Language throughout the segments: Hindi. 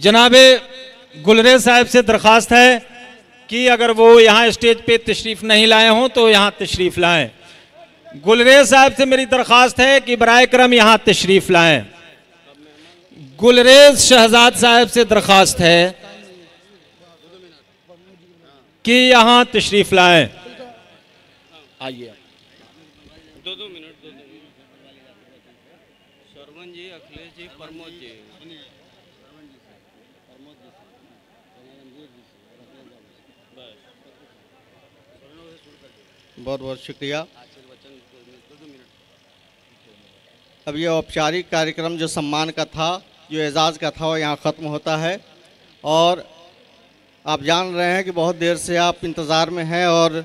जनाबे गुलरेज साहब से दरख्वास्त है कि अगर वो यहाँ स्टेज पे तशरीफ़ नहीं लाए हों तो यहाँ तशरीफ़ लाएं। गुलरेज साहब से मेरी दरख्वास्त है कि बराए करम यहाँ तशरीफ़ लाएं। गुलरेज शहजाद साहब से दरख्वास्त है कि यहाँ तशरीफ़ लाएं। आइए। 2 मिनट। सरवन जी, अखिलेश जी, प्रमोद जी। बहुत बहुत शुक्रिया। अब ये औपचारिक कार्यक्रम जो सम्मान का था, जो एजाज़ का था, वो यहाँ ख़त्म होता है। और आप जान रहे हैं कि बहुत देर से आप इंतज़ार में हैं और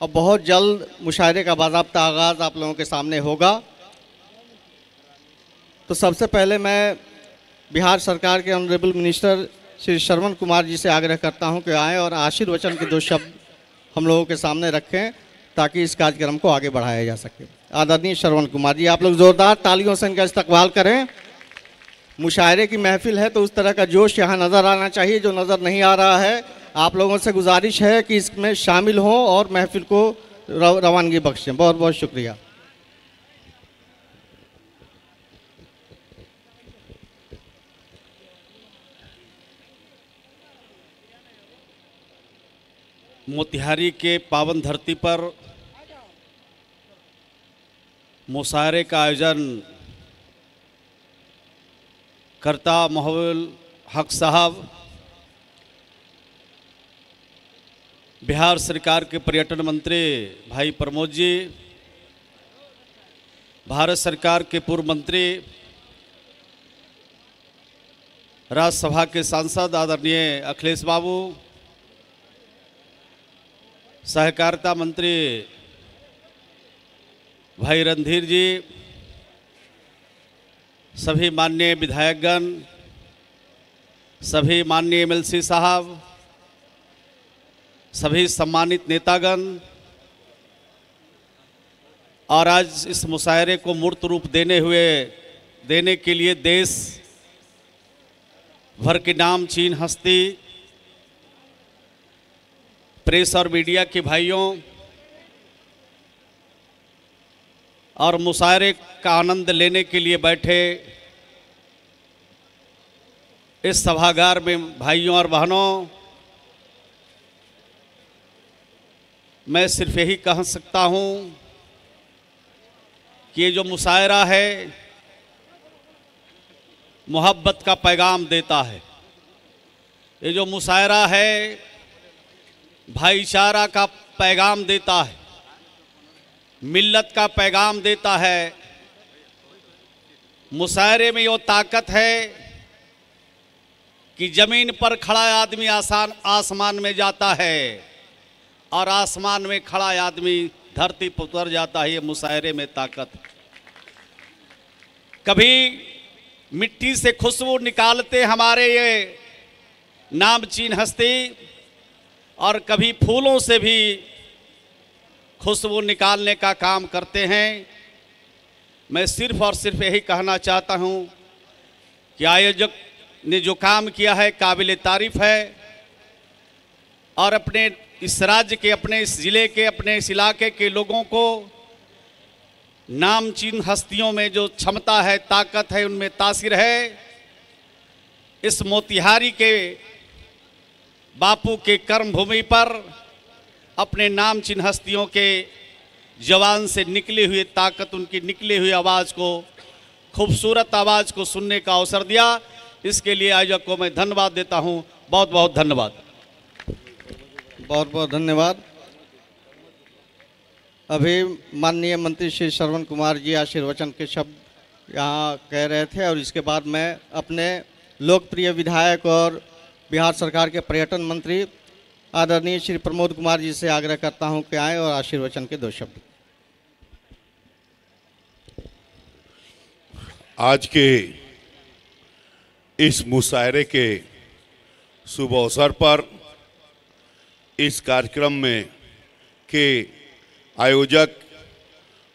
और बहुत जल्द मुशायरे का बाज़ाब्ता आगाज़ आप लोगों के सामने होगा। तो सबसे पहले मैं बिहार सरकार के ऑनरेबल मिनिस्टर श्री श्रवण कुमार जी से आग्रह करता हूं कि आएँ और आशीर्वचन के 2 शब्द हम लोगों के सामने रखें ताकि इस कार्यक्रम को आगे बढ़ाया जा सके। आदरणीय श्रवण कुमार जी, आप लोग ज़ोरदार तालियों से इनका इस्तकबाल करें। मुशायरे की महफिल है तो उस तरह का जोश यहाँ नज़र आना चाहिए जो नज़र नहीं आ रहा है। आप लोगों से गुजारिश है कि इसमें शामिल हों और महफिल को रवानगी बख्शें। बहुत बहुत शुक्रिया। मोतिहारी के पावन धरती पर मुशायरे का आयोजन करता मोहब्बुल हक साहब, बिहार सरकार के पर्यटन मंत्री भाई प्रमोद जी, भारत सरकार के पूर्व मंत्री, राज्यसभा के सांसद आदरणीय अखिलेश बाबू, सहकारिता मंत्री भाई रणधीर जी, सभी माननीय विधायकगण, सभी माननीय एमएलसी साहब, सभी सम्मानित नेतागण, और आज इस मुशायरे को मूर्त रूप देने के लिए देश भर के नामचीन हस्ती, प्रेस और मीडिया के भाइयों और मुशायरे का आनंद लेने के लिए बैठे इस सभागार में भाइयों और बहनों, मैं सिर्फ यही कह सकता हूँ कि ये जो मुशायरा है मोहब्बत का पैगाम देता है। ये जो मुशायरा है भाईचारा का पैगाम देता है, मिल्लत का पैगाम देता है। मुशायरे में वो ताकत है कि ज़मीन पर खड़ा आदमी आसमान में जाता है और आसमान में खड़ा आदमी धरती पर उतर जाता है। ये मुशायरे में ताकत है। कभी मिट्टी से खुशबू निकालते हमारे ये नामचीन हस्ती और कभी फूलों से भी खुशबू निकालने का काम करते हैं। मैं सिर्फ और सिर्फ यही कहना चाहता हूं कि आयोजक ने जो काम किया है काबिल तारीफ है और अपने इस राज्य के, अपने इस ज़िले के, अपने इस इलाके के लोगों को नामचीन हस्तियों में जो क्षमता है, ताकत है, उनमें तासीर है। इस मोतिहारी के बापू के कर्मभूमि पर अपने नामचीन हस्तियों के जवान से निकली हुई ताकत, उनकी निकली हुई आवाज़ को, खूबसूरत आवाज़ को सुनने का अवसर दिया। इसके लिए आयोजक को मैं धन्यवाद देता हूं। बहुत बहुत धन्यवाद। बहुत बहुत धन्यवाद। अभी माननीय मंत्री श्री श्रवण कुमार जी आशीर्वचन के शब्द यहाँ कह रहे थे और इसके बाद मैं अपने लोकप्रिय विधायक और बिहार सरकार के पर्यटन मंत्री आदरणीय श्री प्रमोद कुमार जी से आग्रह करता हूं कि आएँ और आशीर्वचन के 2 शब्द। आज के इस मुशायरे के शुभ अवसर पर इस कार्यक्रम में के आयोजक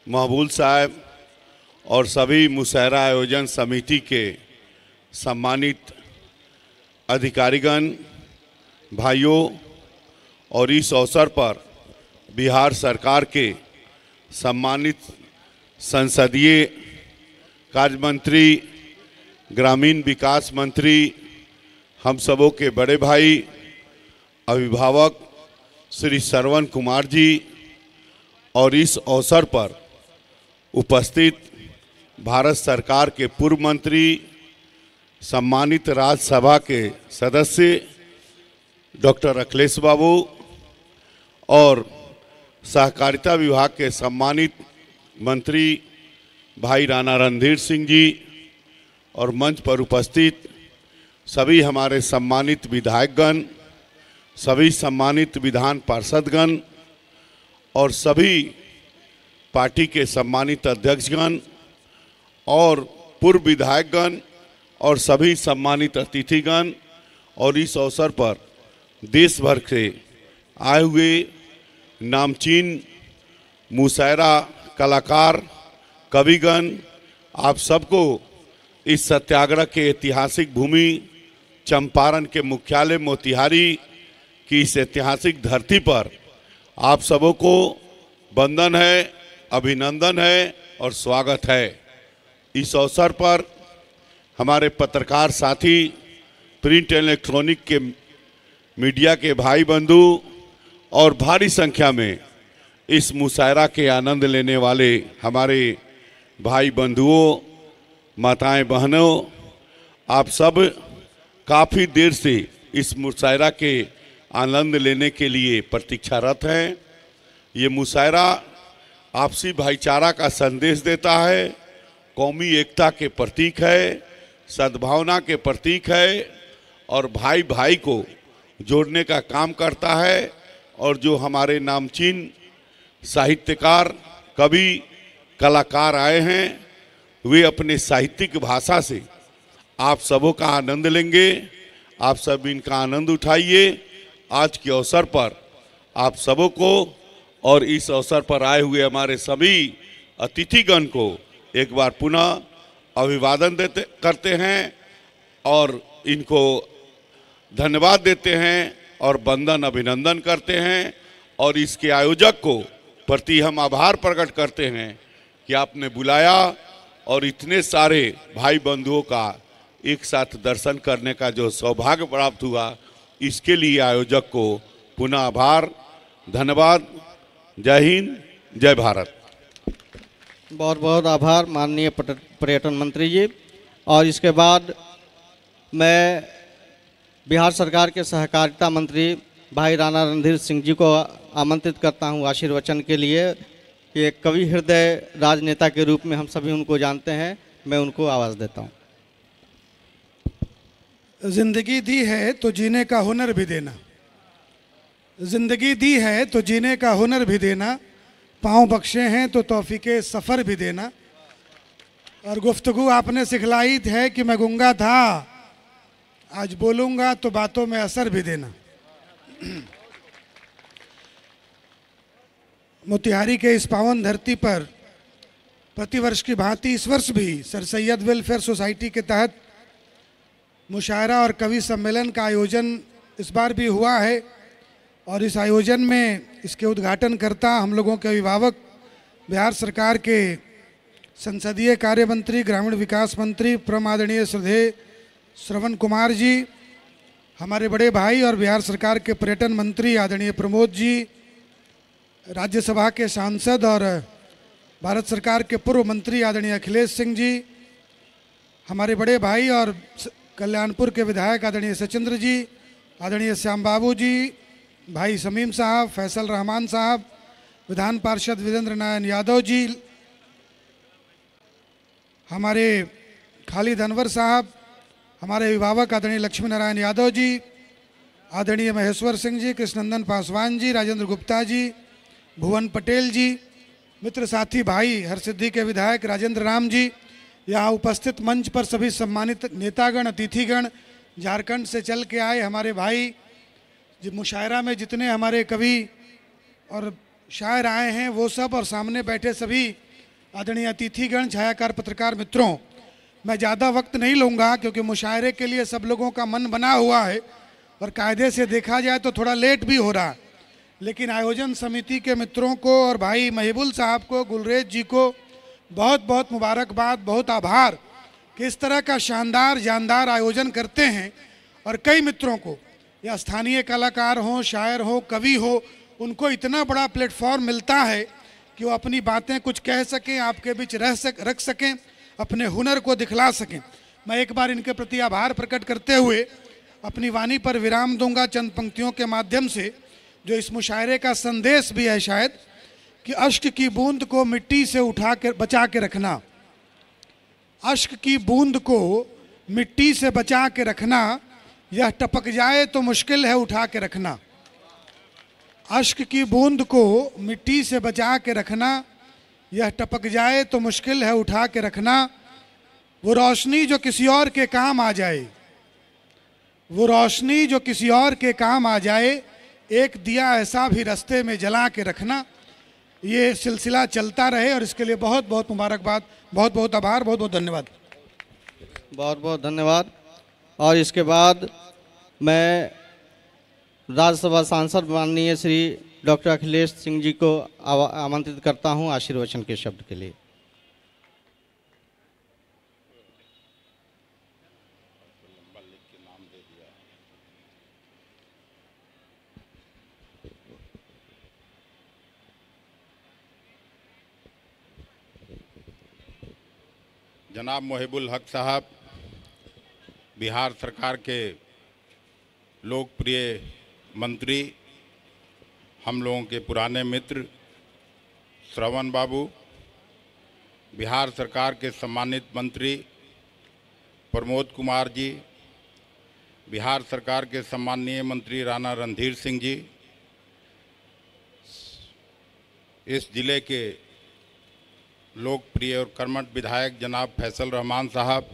महबूल साहब और सभी मुशायरा आयोजन समिति के सम्मानित अधिकारीगण, भाइयों, और इस अवसर पर बिहार सरकार के सम्मानित संसदीय कार्य मंत्री, ग्रामीण विकास मंत्री, हम सबों के बड़े भाई अभिभावक श्री श्रवण कुमार जी, और इस अवसर पर उपस्थित भारत सरकार के पूर्व मंत्री, सम्मानित राज्यसभा के सदस्य डॉक्टर अखिलेश बाबू, और सहकारिता विभाग के सम्मानित मंत्री भाई राणा रणधीर सिंह जी, और मंच पर उपस्थित सभी हमारे सम्मानित विधायकगण, सभी सम्मानित विधान पार्षदगण, और सभी पार्टी के सम्मानित अध्यक्षगण, और पूर्व विधायकगण, और सभी सम्मानित अतिथिगण, और इस अवसर पर देश भर से आए हुए नामचीन मुशायरा कलाकार, कविगण, आप सबको इस सत्याग्रह के ऐतिहासिक भूमि चंपारण के मुख्यालय मोतिहारी की इस ऐतिहासिक धरती पर आप सबों को वंदन है, अभिनंदन है और स्वागत है। इस अवसर पर हमारे पत्रकार साथी, प्रिंट एंड इलेक्ट्रॉनिक के मीडिया के भाई बंधु और भारी संख्या में इस मुशायरा के आनंद लेने वाले हमारे भाई बंधुओं, माताएं, बहनों, आप सब काफ़ी देर से इस मुशायरा के आनंद लेने के लिए प्रतीक्षारत हैं। ये मुशायरा आपसी भाईचारा का संदेश देता है, कौमी एकता के प्रतीक है, सद्भावना के प्रतीक है, और भाई भाई को जोड़ने का काम करता है। और जो हमारे नामचीन साहित्यकार, कवि, कलाकार आए हैं, वे अपने साहित्यिक भाषा से आप सबों का आनंद लेंगे। आप सब इनका आनंद उठाइए। आज के अवसर पर आप सबों को और इस अवसर पर आए हुए हमारे सभी अतिथिगण को एक बार पुनः अभिवादन करते हैं और इनको धन्यवाद देते हैं और वंदन अभिनंदन करते हैं। और इसके आयोजक को प्रति हम आभार प्रकट करते हैं कि आपने बुलाया और इतने सारे भाई बंधुओं का एक साथ दर्शन करने का जो सौभाग्य प्राप्त हुआ, इसके लिए आयोजक को पुनः आभार, धन्यवाद। जय हिंद, जय भारत। बहुत बहुत आभार माननीय पर्यटन मंत्री जी। और इसके बाद मैं बिहार सरकार के सहकारिता मंत्री भाई राणा रणधीर सिंह जी को आमंत्रित करता हूं आशीर्वचन के लिए कि एक कवि हृदय राजनेता के रूप में हम सभी उनको जानते हैं। मैं उनको आवाज़ देता हूं। जिंदगी दी है तो जीने का हुनर भी देना, जिंदगी दी है तो जीने का हुनर भी देना, पाँव बख्शे हैं तो तौफीके सफ़र भी देना। और गुफ्तगू आपने सिखलाई है कि मैं गूंगा था, आज बोलूँगा तो बातों में असर भी देना। मोतिहारी के इस पावन धरती पर प्रतिवर्ष की भांति इस वर्ष भी सर सैयद वेलफेयर सोसाइटी के तहत मुशायरा और कवि सम्मेलन का आयोजन इस बार भी हुआ है। और इस आयोजन में इसके उद्घाटनकर्ता हम लोगों के अभिभावक बिहार सरकार के संसदीय कार्य मंत्री, ग्रामीण विकास मंत्री परम आदरणीय श्रद्धेय श्रवण कुमार जी, हमारे बड़े भाई और बिहार सरकार के पर्यटन मंत्री आदरणीय प्रमोद जी, राज्यसभा के सांसद और भारत सरकार के पूर्व मंत्री आदरणीय अखिलेश सिंह जी, हमारे बड़े भाई और कल्याणपुर के विधायक आदरणीय सचिंद्र जी, आदरणीय श्याम बाबू जी, भाई समीम साहब, फैसल रहमान साहब, विधान पार्षद वीरेंद्र नारायण यादव जी, हमारे खालिद अनवर साहब, हमारे अभिभावक आदरणीय लक्ष्मी नारायण यादव जी, आदरणीय महेश्वर सिंह जी, कृष्णनंदन पासवान जी, राजेंद्र गुप्ता जी, भुवन पटेल जी, मित्र साथी भाई हरसिद्धि के विधायक राजेंद्र राम जी, यहाँ उपस्थित मंच पर सभी सम्मानित नेतागण, अतिथिगण, झारखंड से चल के आए हमारे भाई, मुशायरा में जितने हमारे कवि और शायर आए हैं वो सब, और सामने बैठे सभी आदरणीय अतिथिगण, छायाकार पत्रकार मित्रों, मैं ज़्यादा वक्त नहीं लूँगा क्योंकि मुशायरे के लिए सब लोगों का मन बना हुआ है और कायदे से देखा जाए तो थोड़ा लेट भी हो रहा है, लेकिन आयोजन समिति के मित्रों को और भाई महिबुल साहब को, गुलरेज जी को बहुत बहुत मुबारकबाद, बहुत आभार कि इस तरह का शानदार जानदार आयोजन करते हैं। और कई मित्रों को, या स्थानीय कलाकार हों, शायर हो, कवि हो, उनको इतना बड़ा प्लेटफॉर्म मिलता है कि वो अपनी बातें कुछ कह सकें, आपके बीच रख सकें, अपने हुनर को दिखला सकें। मैं एक बार इनके प्रति आभार प्रकट करते हुए अपनी वाणी पर विराम दूंगा चंद पंक्तियों के माध्यम से, जो इस मुशायरे का संदेश भी है शायद, कि अश्क की बूंद को मिट्टी से उठा कर बचा के रखना, अश्क की बूंद को मिट्टी से बचा के रखना, यह टपक जाए तो मुश्किल है उठा के रखना। अश्क की बूंद को मिट्टी से बचा के रखना, यह टपक जाए तो मुश्किल है उठा के रखना। वो रोशनी जो किसी और के काम आ जाए, वो रोशनी जो किसी और के काम आ जाए, एक दिया ऐसा भी रास्ते में जला के रखना। ये सिलसिला चलता रहे और इसके लिए बहुत बहुत मुबारकबाद, बहुत बहुत आभार, बहुत बहुत धन्यवाद। बहुत बहुत धन्यवाद। और इसके बाद मैं राज्यसभा सांसद माननीय श्री डॉक्टर अखिलेश सिंह जी को आमंत्रित करता हूं आशीर्वचन के शब्द के लिए। जनाब मोहिबुल हक साहब, बिहार सरकार के लोकप्रिय मंत्री, हम लोगों के पुराने मित्र श्रवण बाबू, बिहार सरकार के सम्मानित मंत्री प्रमोद कुमार जी, बिहार सरकार के सम्मानीय मंत्री राणा रणधीर सिंह जी, इस जिले के लोकप्रिय और कर्मठ विधायक जनाब फैसल रहमान साहब,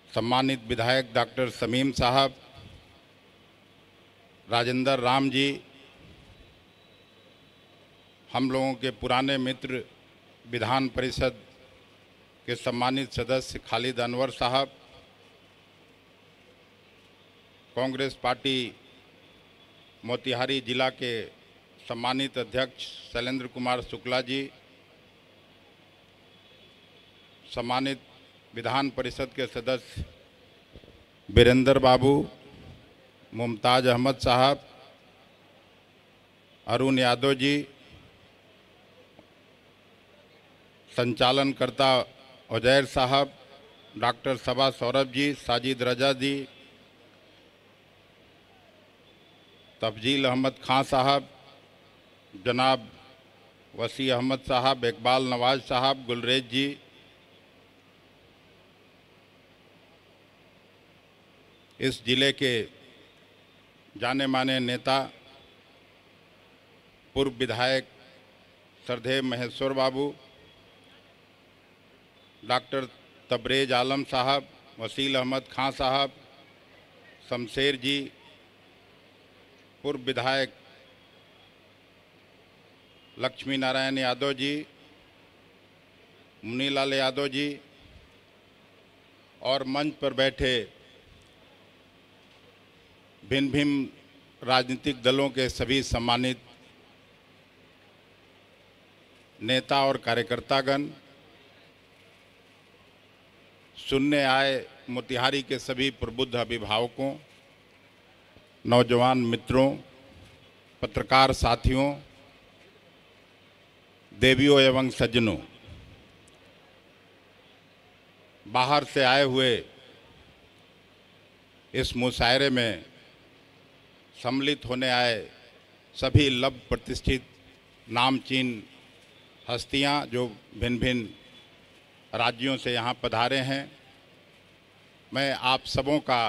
सम्मानित विधायक डॉक्टर समीम साहब, राजेंद्र राम जी, हम लोगों के पुराने मित्र विधान परिषद के सम्मानित सदस्य खालिद अनवर साहब, कांग्रेस पार्टी मोतिहारी जिला के सम्मानित अध्यक्ष शैलेंद्र कुमार शुक्ला जी, सम्मानित विधान परिषद के सदस्य बीरेंद्र बाबू, मुमताज अहमद साहब, अरुण यादव जी, संचालनकर्ता उजैर साहब, डॉक्टर सबा सौरभ जी, साजिद रजा जी, तफजील अहमद खां साहब, जनाब वसी अहमद साहब, इकबाल नवाज साहब, गुलरेज जी, इस जिले के जाने माने नेता पूर्व विधायक सरदेव महेश्वर बाबू, डॉक्टर तबरेज आलम साहब, वसील अहमद खां साहब, शमशेर जी, पूर्व विधायक लक्ष्मी नारायण यादव जी, मुनीलाल यादव जी, और मंच पर बैठे भिन्न भिन्न राजनीतिक दलों के सभी सम्मानित नेता और कार्यकर्तागण, सुनने आए मोतिहारी के सभी प्रबुद्ध अभिभावकों, नौजवान मित्रों, पत्रकार साथियों, देवियों एवं सज्जनों, बाहर से आए हुए इस मुशायरे में सम्मिलित होने आए सभी लब प्रतिष्ठित नामचीन हस्तियां जो भिन्न भिन्न राज्यों से यहाँ पधारे हैं, मैं आप सबों का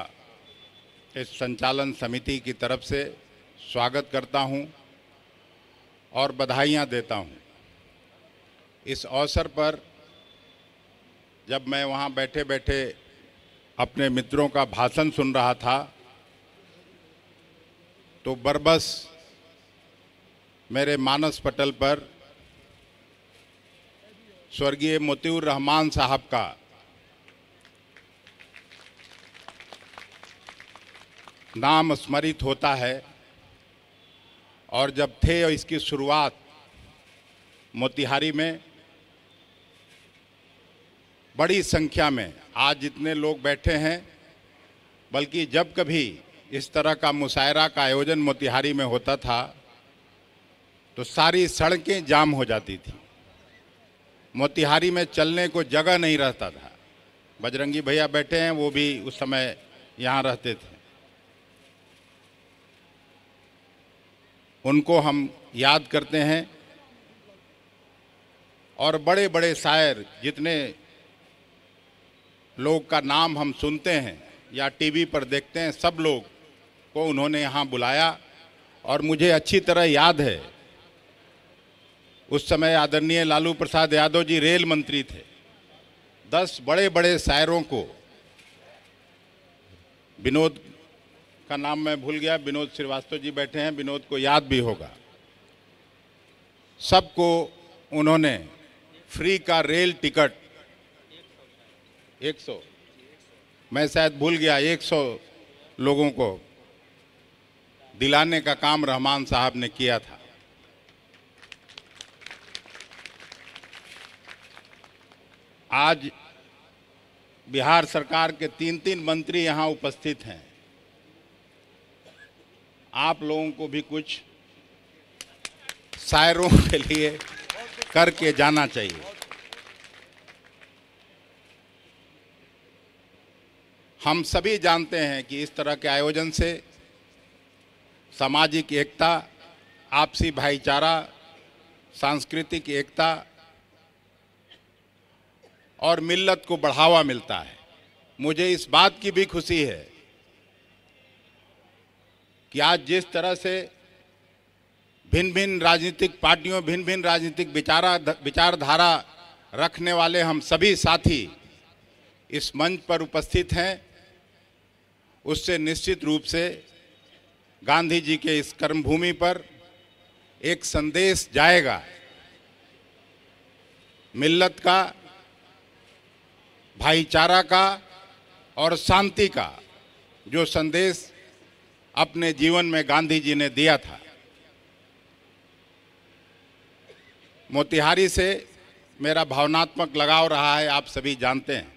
इस संचालन समिति की तरफ से स्वागत करता हूं और बधाइयां देता हूं। इस अवसर पर जब मैं वहाँ बैठे बैठे अपने मित्रों का भाषण सुन रहा था तो बरबस मेरे मानस पटल पर स्वर्गीय मोतीउर रहमान साहब का नाम स्मरित होता है। और जब थे इसकी शुरुआत मोतिहारी में, बड़ी संख्या में आज जितने लोग बैठे हैं, बल्कि जब कभी इस तरह का मुशायरा का आयोजन मोतिहारी में होता था तो सारी सड़कें जाम हो जाती थी। मोतिहारी में चलने को जगह नहीं रहता था। बजरंगी भैया बैठे हैं, वो भी उस समय यहाँ रहते थे। उनको हम याद करते हैं। और बड़े बड़े शायर जितने लोग का नाम हम सुनते हैं या टीवी पर देखते हैं, सब लोग को उन्होंने यहाँ बुलाया। और मुझे अच्छी तरह याद है, उस समय आदरणीय लालू प्रसाद यादव जी रेल मंत्री थे। 10 बड़े बड़े शायरों को, विनोद का नाम मैं भूल गया, विनोद श्रीवास्तव जी बैठे हैं, विनोद को याद भी होगा, सबको उन्होंने फ्री का रेल टिकट 100, मैं शायद भूल गया, 100 लोगों को दिलाने का काम रहमान साहब ने किया था। आज बिहार सरकार के 3 मंत्री यहाँ उपस्थित हैं। आप लोगों को भी कुछ शायरों के लिए करके जाना चाहिए। हम सभी जानते हैं कि इस तरह के आयोजन से सामाजिक एकता, आपसी भाईचारा, सांस्कृतिक एकता और मिल्लत को बढ़ावा मिलता है। मुझे इस बात की भी खुशी है कि आज जिस तरह से भिन्न भिन्न राजनीतिक पार्टियों, भिन्न भिन्न राजनीतिक विचारधारा रखने वाले हम सभी साथी इस मंच पर उपस्थित हैं, उससे निश्चित रूप से गांधी जी के इस कर्मभूमि पर एक संदेश जाएगा, मिल्लत का, भाईचारा का और शांति का, जो संदेश अपने जीवन में गांधी जी ने दिया था। मोतिहारी से मेरा भावनात्मक लगाव रहा है, आप सभी जानते हैं।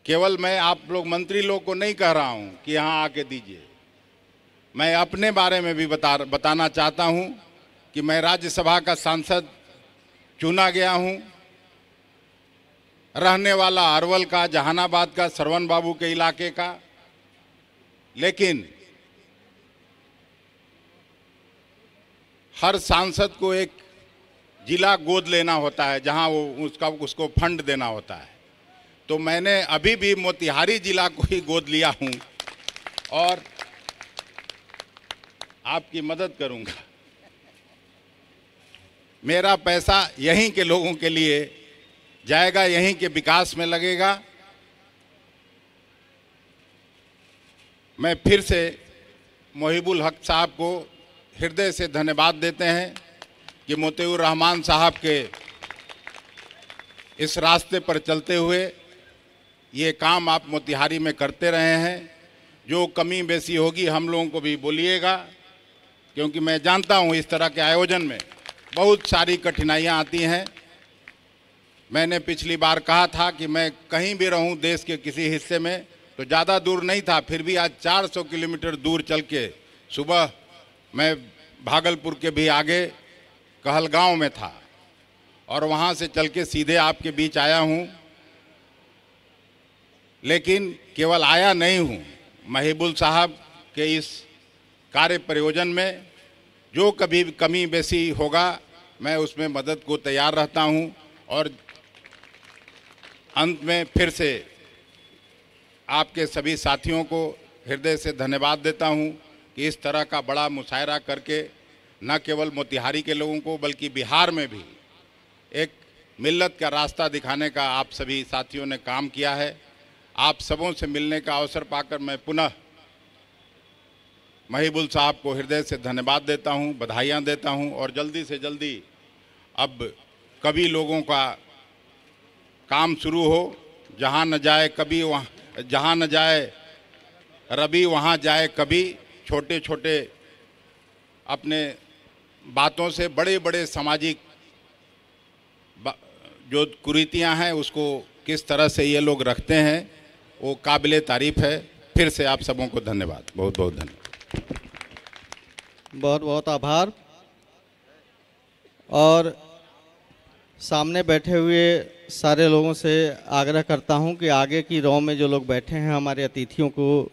केवल मैं आप लोग मंत्री लोग को नहीं कह रहा हूं कि यहाँ आके दीजिए, मैं अपने बारे में भी बताना चाहता हूं कि मैं राज्यसभा का सांसद चुना गया हूं, रहने वाला अरवल का, जहानाबाद का, श्रवण बाबू के इलाके का, लेकिन हर सांसद को एक जिला गोद लेना होता है जहां वो उसको फंड देना होता है। तो मैंने अभी भी मोतिहारी जिला को ही गोद लिया हूं और आपकी मदद करूंगा। मेरा पैसा यहीं के लोगों के लिए जाएगा, यहीं के विकास में लगेगा। मैं फिर से मोहिबुल हक साहब को हृदय से धन्यवाद देते हैं कि मोतिउर रहमान साहब के इस रास्ते पर चलते हुए ये काम आप मोतिहारी में करते रहे हैं। जो कमी बेसी होगी हम लोगों को भी बोलिएगा, क्योंकि मैं जानता हूँ इस तरह के आयोजन में बहुत सारी कठिनाइयाँ आती हैं। मैंने पिछली बार कहा था कि मैं कहीं भी रहूं देश के किसी हिस्से में, तो ज़्यादा दूर नहीं था, फिर भी आज 400 किलोमीटर दूर चल के, सुबह मैं भागलपुर के भी आगे कहलगांव में था और वहां से चल के सीधे आपके बीच आया हूं। लेकिन केवल आया नहीं हूं, महिबुल साहब के इस कार्य प्रयोजन में जो कभी कमी बेसी होगा मैं उसमें मदद को तैयार रहता हूं। और अंत में फिर से आपके सभी साथियों को हृदय से धन्यवाद देता हूं कि इस तरह का बड़ा मुशायरा करके न केवल मोतिहारी के लोगों को बल्कि बिहार में भी एक मिल्लत का रास्ता दिखाने का आप सभी साथियों ने काम किया है। आप सबों से मिलने का अवसर पाकर मैं पुनः महिबुल साहब को हृदय से धन्यवाद देता हूं, बधाइयां देता हूं और जल्दी से जल्दी अब कभी लोगों का काम शुरू हो, जहां न जाए कभी वहाँ जहाँ न जाए रवि वहाँ जाए कभी, छोटे छोटे अपने बातों से बड़े बड़े सामाजिक जो कुरीतियाँ हैं उसको किस तरह से ये लोग रखते हैं, वो काबिले तारीफ़ है। फिर से आप सबों को धन्यवाद, बहुत बहुत धन्यवाद। बहुत बहुत आभार। और सामने बैठे हुए सारे लोगों से आग्रह करता हूं कि आगे की रो में जो लोग बैठे हैं हमारे अतिथियों को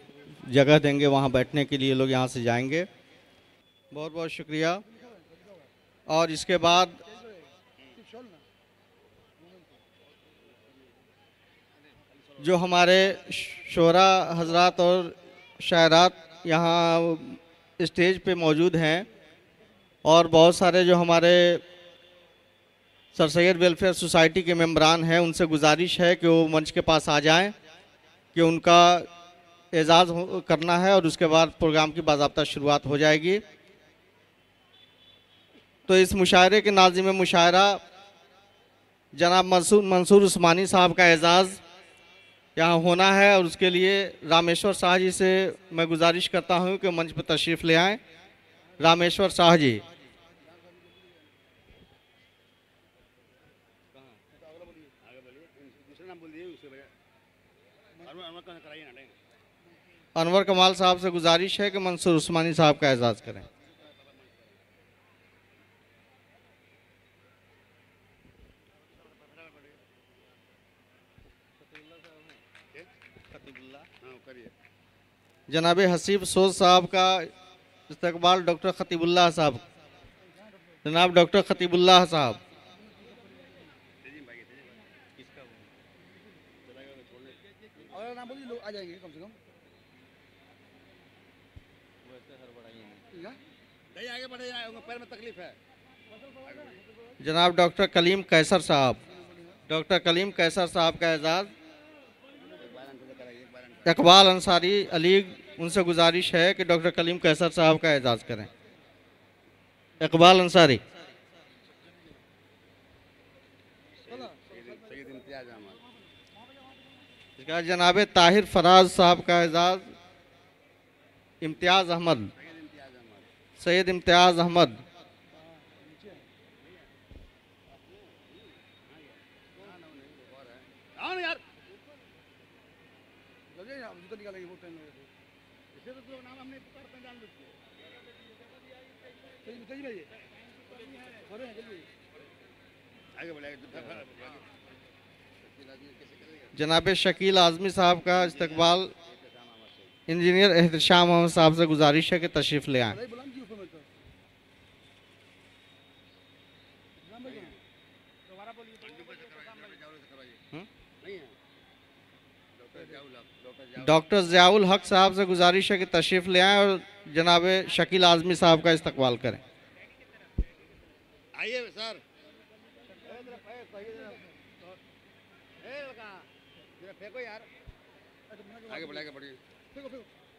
जगह देंगे, वहां बैठने के लिए लोग यहां से जाएंगे। बहुत बहुत शुक्रिया। और इसके बाद जो हमारे शोरा हजरात और शायरात यहाँ स्टेज पे मौजूद हैं और बहुत सारे जो हमारे सर सैयद वेलफेयर सोसाइटी के मेंबरान हैं, उनसे गुजारिश है कि वो मंच के पास आ जाएं कि उनका एजाज़ करना है और उसके बाद प्रोग्राम की बाज़ाब्ता शुरुआत हो जाएगी। तो इस मुशायरे के नाज़िम मुशायरा जनाब मंसूर उस्मानी साहब का एजाज़ यहाँ होना है और उसके लिए रामेश्वर शाह जी से मैं गुजारिश करता हूँ कि मंच पर तशरीफ़ ले आएँ। रामेश्वर शाह जी। अनवर कमाल साहब से गुजारिश है कि मंसूर उस्मानी साहब का एजाज़ करें। जनाब हसीब सोज साहब का इस्तकबाल डॉक्टर खतीबुल्लाह साहब। जनाब डॉक्टर खतीबुल्लाह साहब। जनाब डॉक्टर कलीम कैसर साहब। डॉक्टर कलीम कैसर साहब का एजाज़ इकबाल अंसारी अली, उनसे गुजारिश है कि डॉक्टर कलीम कैसर साहब का एजाज़ करें। इकबाल अंसारी। जनाब ताहिर फराज साहब का एजाज़ इम्तियाज़ अहमद, सैयद इम्तियाज़ अहमद। जनाब शकील आज़मी साहब का इस्तकबाल इंजीनियर एहतशाम मोहम्मद साहब से गुजारिश है कि तशरीफ़ ले आएँ। डॉक्टर ज़ियाउल हक साहब से गुजारिश है कि तशरीफ़ ले आएँ और जनाब शकील आज़मी साहब का इस्तकबाल करें। आइए सर। फेंको यार, आगे बढ़िए, आगे बढ़िए,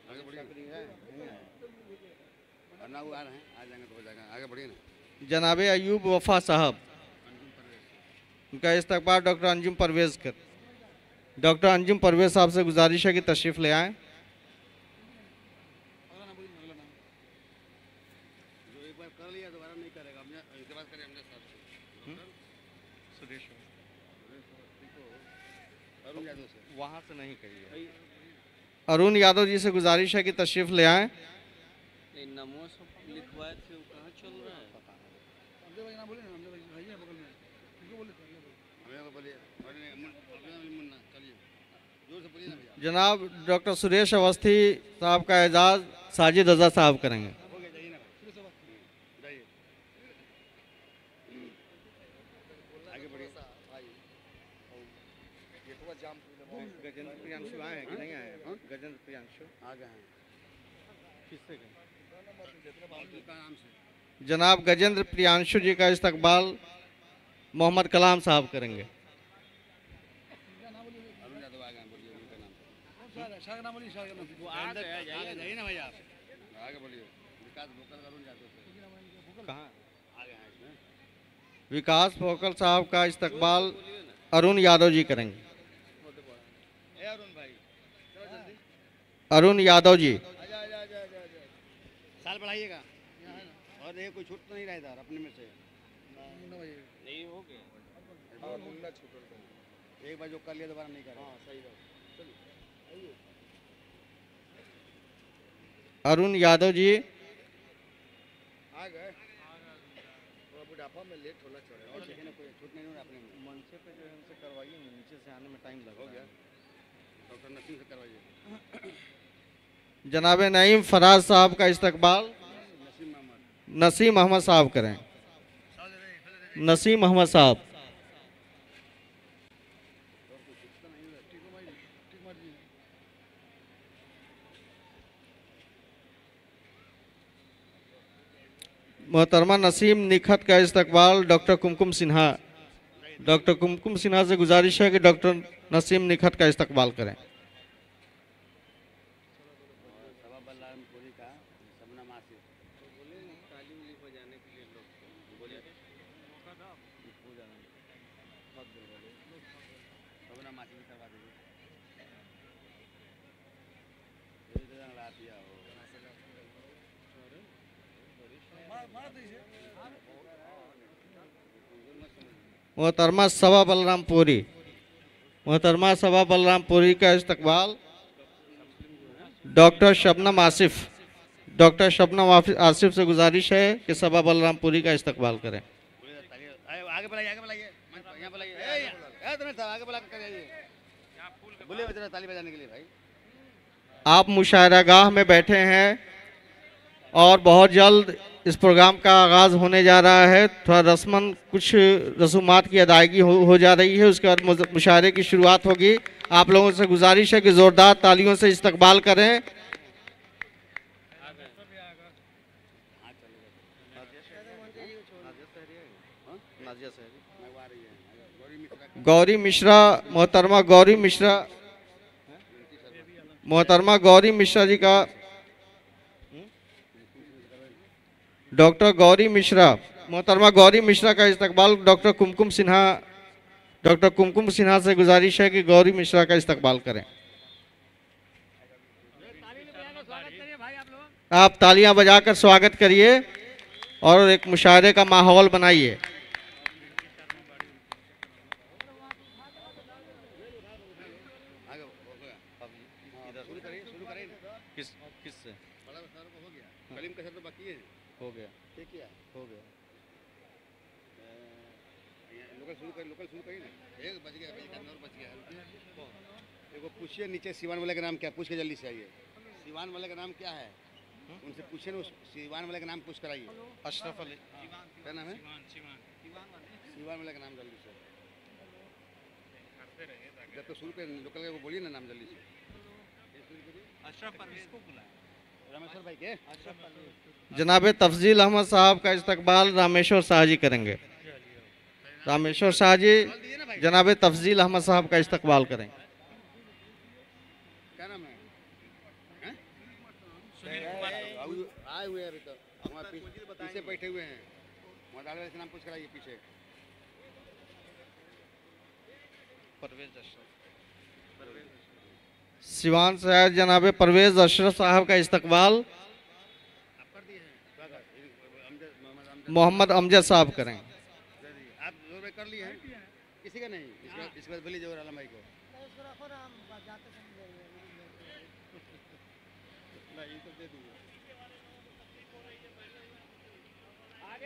आगे बढ़िए। ना वो आ रहे हैं, आ जाएंगे तो हो जाएगा, आगे बढ़िए ना। जनाब अयूब वफा साहब, उनका इस्तकबाल डॉक्टर अंजुम परवेज़ कर। डॉक्टर अंजुम परवेज़ साहब से गुजारिश है कि तशरीफ़ ले आएँ। वहाँ से नहीं करिए। अरुण यादव जी से गुजारिश है कि तशरीफ़ ले आएँ। नमो सब लिखवाए थे, वो कहाँ चल रहा है? जनाब डॉक्टर सुरेश अवस्थी साहब का एजाज़ साजिद रज़ा साहब करेंगे। गजेंद्र प्रियांशु आए हैं कि नहीं आए हैं? गजेंद्र प्रियांशु आ गए हैं। किससे गए? जनाब गजेंद्र प्रियांशु जी का इस्तकबाल मोहम्मद कलाम साहब करेंगे। विकास फोकल साहब का इस्तकबाल अरुण यादव जी करेंगे। अरुण भाई अरुण यादव जी, साल बढ़ाइएगा और ये कोई छूट तो नहीं रहा इधर अपने में से नहीं हो गया। एक बार जो कर लिया दोबारा नहीं कर। हाँ सही बात। अरुण यादव जी, आ गए बुढ़ापा में लेट होना चाहिए और लेकिन कोई छूट नहीं हो रहा अपने में। मंचे पे जो है हमसे करवाइए, नीचे से आने में टाइम लग हो गया डॉक्टर नसीम से करवाइए। जनाब नईम फराज साहब का इस्तकबाल नसीम अहमद साहब करें। नसीम अहमद साहब, मोहतरमा नसीम निखत का इस्तकबाल डॉक्टर कुमकुम सिन्हा। डॉक्टर कुमकुम सिन्हा से गुजारिश है कि डॉक्टर नसीम निखत का इस्तकबाल करें। सभा बलरामपुरी का सबना मासिक बोले ताली उली बजाने के लिए लोग बोले सबना मासिक करवा दीजिए। रात दिया हो मोहतरमा सभा बलरामपुरी, मोहतरमा सभा बलरामपुरी का इस्तकबाल डॉक्टर शबनम आसिफ। डॉक्टर शबनम आसिफ से गुजारिश है कि सभा बलरामपुरी का इस्तकबाल करें। आगे बुलाइए यहाँ बुलाइए आगे बुला कर जाइए। बोलिए जरा ताली बजाने के लिए भाई। आप मुशायरागाह में बैठे हैं और बहुत जल्द इस प्रोग्राम का आगाज़ होने जा रहा है। थोड़ा रस्मन कुछ रसूमात की अदायगी हो जा रही है, उसके बाद मुशायरे की शुरुआत होगी। आप लोगों से गुजारिश है कि ज़ोरदार तालियों से इस्तकबाल करें। गौरी मिश्रा, मोहतरमा गौरी मिश्रा, मोहतरमा गौरी मिश्रा जी का डॉक्टर गौरी मिश्रा, मोहतरमा गौरी मिश्रा का इस्तकबाल डॉक्टर कुमकुम सिन्हा। डॉक्टर कुमकुम सिन्हा से गुजारिश है कि गौरी मिश्रा का इस्तकबाल करें। आप तालियां बजाकर स्वागत करिए और एक मुशायरे का माहौल बनाइए। किससे कलीम का शब्द तो बाकी है। हो गया, ठीक है हो गया। लोकल शुरू करिए ना। एक बच गया और बच गया। देखो पूछिए नीचे सिवान वाले का नाम क्या, पूछ के जल्दी से आइए। सिवान वाले का नाम क्या है उनसे पूछिए ना। सिवान वाले का नाम पूछ कर आइए। अशरफ अली, क्या नाम है? सिवान वाले का नाम जल्दी से। जब तो शुरू करें लोकल का बोलिए ना नाम जल्दी से। रामेश्वर भाई के जनाब तफजील अहमद साहब का इस्तकबाल रामेश्वर शाह जी करेंगे। रामेश्वर शाह जी जनाब तफजील अहमद साहब का इस्तकबाल करें। क्या नाम है? आए हुए हैं अभी तक पीछे बैठे हुए हैं। मोदाल वाले से नाम पूछ कर आइए पीछे। सिवान से जनाब परवेज अशरफ साहब का इस्तकबाल मोहम्मद अमजद साहब करें। आप जोर में कर लिए हैं किसी का नहीं। इसके बाद बोलिए जोर आलम भाई को।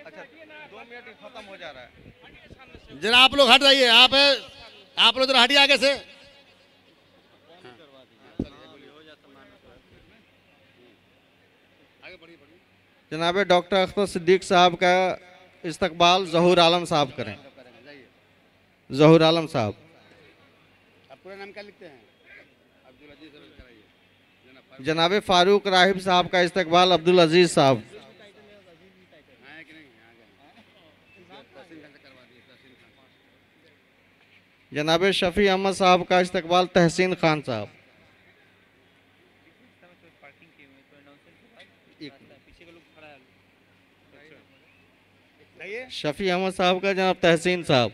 अच्छा 2 मिनट खत्म हो जा रहा है। जरा आप लोग हट जाइए। आप लोग जरा हटिए आगे से। जनाब डॉक्टर अख्तर सिद्दीक साहब का इस्तकबाल ज़हूर आलम साहब करें। ज़हूर आलम साहब। आप पूरा नाम क्या लिखते हैं? अब्दुल अजीज कराइए। जनाब फारूक राहिब साहब का इस्तकबाल अब्दुल अजीज साहब। आए कि नहीं? आ गए। तहसीन खान से करवा दिए। तहसीन खान। जनाब शफी अहमद साहब का इस्तकबाल तहसीन खान साहब। शफी अहमद साहब का जनाब तहसीन साहब।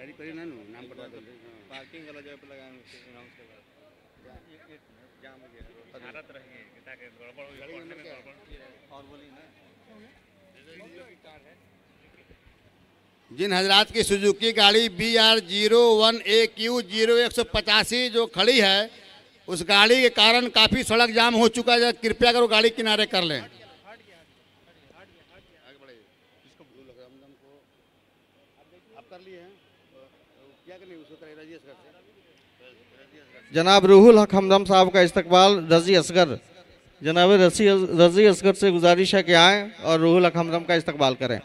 पार्किंग वाला जगह पे लगाएंगे अनाउंस के बाद जाम हो गया और बोली ना जिन हजरात की सुजुकी गाड़ी BR01AQ0185 जो खड़ी है उस गाड़ी के कारण काफ़ी सड़क जाम हो चुका है, कृपया करो गाड़ी किनारे कर लें। जनाब रूहुल हक हमदम साहब का इस्तकबाल रजी असगर। जनाब रजी असगर से गुजारिश है कि आएँ और रूहुल हक हमदम का इस्तकबाल करें।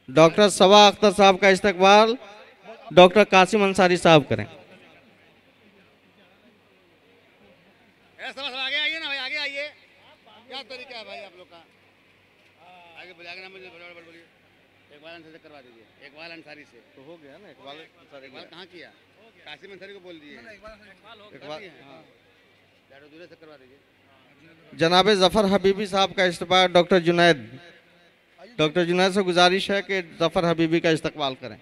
डॉक्टर सबा अख्तर साहब का इस्तकबाल डॉक्टर कासिम अंसारी साहब करें। आगे आइए ना भाई, आगे आइए। क्या तरीका है भाई आप लोग का? आगे बोलिए, आगे ना मुझे बोलिए। इकबाल अंसारी से करवा दीजिए, इकबाल अंसारी से तो हो गया ना। इकबाल अंसारी कहाँ किया? कासिम अंसारी को बोल दिए। दूर से करवा दीजिए। जनाब जफर हबीबी साहब का इस्तकबाल डॉक्टर जुनैद। डॉक्टर जुनैद से गुजारिश है कि जफर हबीबी का इस्तकबाल करें।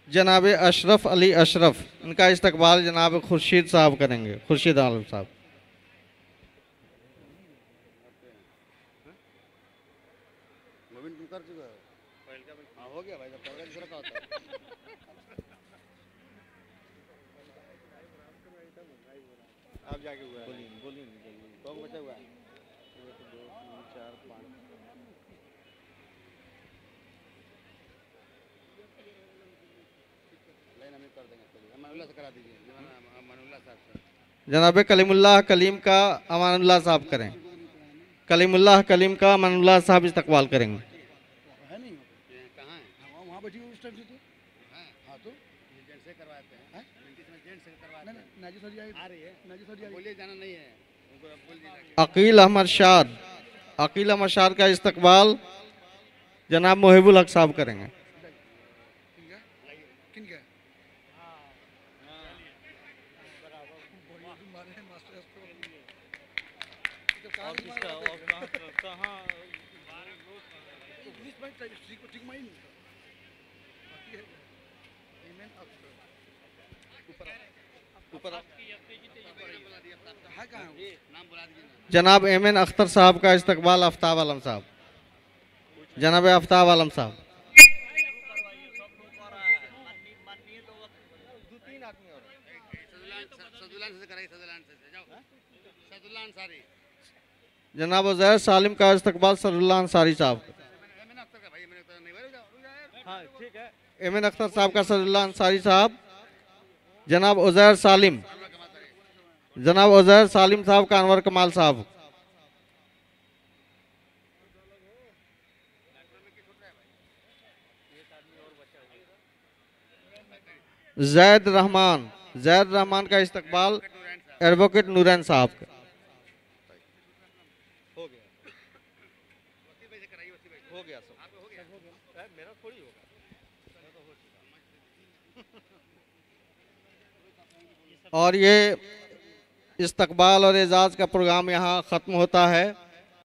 जनाब अशरफ अली अशरफ, इनका इस्तकबाल जनाब खुर्शीद साहब करेंगे, खुर्शीद आलम साहब। हो गया भाई, आप जाके हुआ बोलिए कौन बचा हुआ है? 2 3 4 5 जनाब कलीमुल्लाह कलीम का अमानुल्लाह साहब करें। कलीमुल्लाह कलीम का अमानुल्लाह साहब इस्तकबाल करेंगे। अकील अहमद शाद, अकील अहमद शाद का इस्तकबाल जनाब मोहिबुल हक साहब करेंगे। जनाब एमएन अख्तर साहब का इस्तकबाल आफ्ताब आलम साहब। जनाब आफ्ताब आलम साहब। जनाब उज़ैर सालिम का इस्तकबाल सदुल्लाह अंसारी साहब। एमएन अख्तर साहब का सदुल्लाह अंसारी साहब। जनाब उज़ैर सालिम, जनाब उज़ैर सालिम साहब का अनवर कमाल साहब। जैद रहमान, जैद रहमान का इस्तकबाल एडवोकेट नूरैन साहब का। और ये इस्तकबाल और एजाज़ का प्रोग्राम यहाँ ख़त्म होता है।